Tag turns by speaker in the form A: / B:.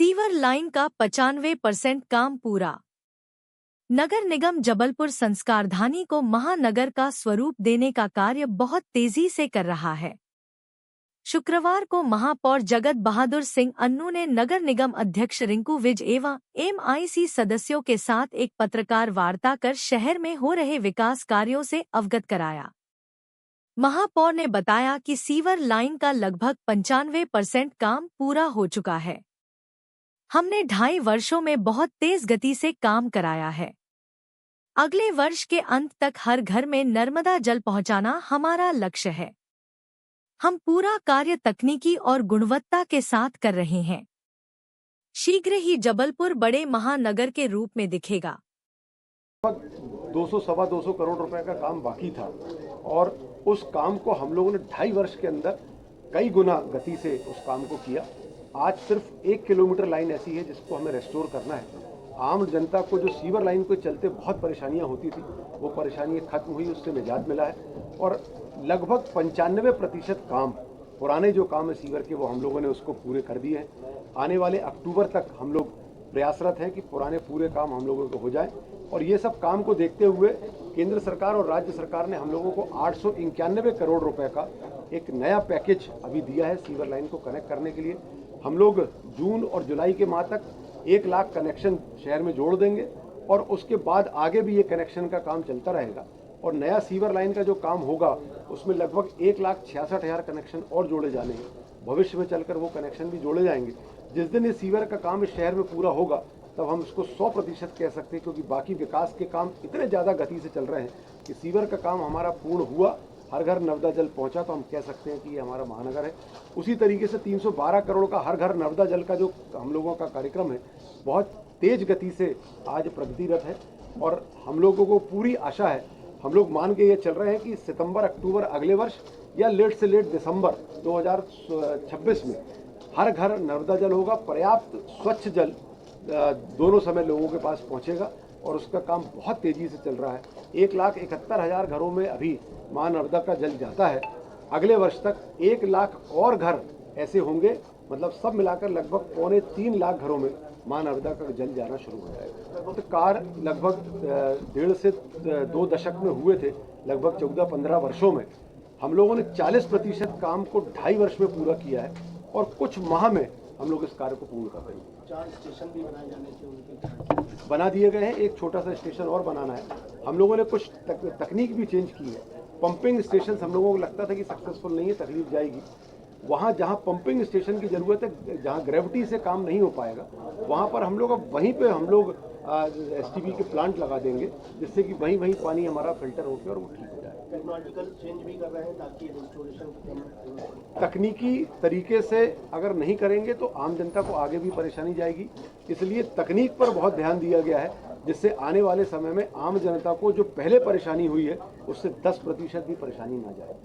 A: Sewer line का 95% काम पूरा। नगर निगम जबलपुर संस्कारधानी को महानगर का स्वरूप देने का कार्य बहुत तेजी से कर रहा है। शुक्रवार को महापौर जगत बहादुर सिंह अन्नू ने नगर निगम अध्यक्ष रिंकू विज एवं MIC सदस्यों के साथ एक पत्रकार वार्ता कर शहर में हो रहे विकास कार्यों से अवगत कराया। महापौर ने बताया कि सीवर लाइन का लगभग 95% काम पूरा हो चुका है। हमने 2.5 वर्षों में बहुत तेज गति से काम कराया है। अगले वर्ष के अंत तक हर घर में नर्मदा जल पहुंचाना हमारा लक्ष्य है। हम पूरा कार्य तकनीकी और गुणवत्ता के साथ कर रहे हैं। शीघ्र ही जबलपुर बड़े महानगर के रूप में दिखेगा।
B: 200-225 करोड़ रुपए का काम बाकी था और उस काम को हम लोगों ने 2.5 वर्ष के अंदर कई गुना गति से उस काम को किया। आज सिर्फ 1 किलोमीटर लाइन ऐसी है जिसको हमें रेस्टोर करना है। आम जनता को जो सीवर लाइन के चलते बहुत परेशानियां होती थी, वो परेशानियां खत्म हुई, उससे निजात मिला है और लगभग 95% काम, पुराने जो काम है सीवर के, वो हम लोगों ने उसको पूरे कर दिए हैं। आने वाले अक्टूबर तक हम लोग प्रयासरत हैं कि पुराने पूरे काम हम लोगों को हो जाए और ये सब काम को देखते हुए केंद्र सरकार और राज्य सरकार ने हम लोगों को 891 करोड़ रुपए का एक नया पैकेज अभी दिया है सीवर लाइन को कनेक्ट करने के लिए। हम लोग जून और जुलाई के माह तक 1 लाख कनेक्शन शहर में जोड़ देंगे और उसके बाद आगे भी ये कनेक्शन का काम चलता रहेगा और नया सीवर लाइन का जो काम होगा उसमें लगभग 1,66,000 कनेक्शन और जोड़े जाने हैं। भविष्य में चलकर वो कनेक्शन भी जोड़े जाएंगे। जिस दिन ये सीवर का काम इस शहर में पूरा होगा तब हम इसको 100% कह सकते हैं, क्योंकि बाकी विकास के काम इतने ज़्यादा गति से चल रहे हैं कि सीवर का काम हमारा पूर्ण हुआ, हर घर नर्मदा जल पहुंचा, तो हम कह सकते हैं कि ये हमारा महानगर है। उसी तरीके से 312 करोड़ का हर घर नर्मदा जल का जो हम लोगों का कार्यक्रम है बहुत तेज गति से आज प्रगतिरत है और हम लोगों को पूरी आशा है, हम लोग मान के ये चल रहे हैं कि सितंबर अक्टूबर अगले वर्ष या लेट से लेट दिसंबर 2026 में हर घर नर्मदा जल होगा। पर्याप्त स्वच्छ जल दोनों समय लोगों के पास पहुंचेगा और उसका काम बहुत तेजी से चल रहा है। 1,71,000 घरों में अभी मां नर्मदा का जल जाता है। अगले वर्ष तक 1 लाख और घर ऐसे होंगे, मतलब सब मिलाकर लगभग 2.25 लाख घरों में मां नर्मदा का जल जाना शुरू हो जाएगा। तो कार्य लगभग 1.5 से 2 दशक में हुए थे। लगभग 14-15 वर्षों में हम लोगों ने 40% काम को 2.5 वर्ष में पूरा किया है और कुछ माह में हम लोग इस कार्य को पूर्ण कर रहे हैं।
C: 4 स्टेशन भी बनाए जाने चाहिए,
B: बना दिए गए हैं। एक छोटा सा स्टेशन और बनाना है। हम लोगों ने कुछ तकनीक भी चेंज की है। पंपिंग स्टेशन हम लोगों को लगता था कि सक्सेसफुल नहीं है, तकलीफ जाएगी। वहाँ जहाँ पंपिंग स्टेशन की ज़रूरत है, जहाँ ग्रेविटी से काम नहीं हो पाएगा, वहाँ पर हम लोग अब वहीं पे हम लोग STP के प्लांट लगा देंगे, जिससे कि वहीं पानी हमारा फिल्टर होकर और वो ठीक हो जाए।
C: टेक्नोलॉजिकल चेंज भी कर रहे हैं ताकि इंस्टॉलेशन
B: तकनीकी तरीके से अगर नहीं करेंगे तो आम जनता को आगे भी परेशानी जाएगी। इसलिए तकनीक पर बहुत ध्यान दिया गया है, जिससे आने वाले समय में आम जनता को जो पहले परेशानी हुई है उससे 10% भी परेशानी ना जाए।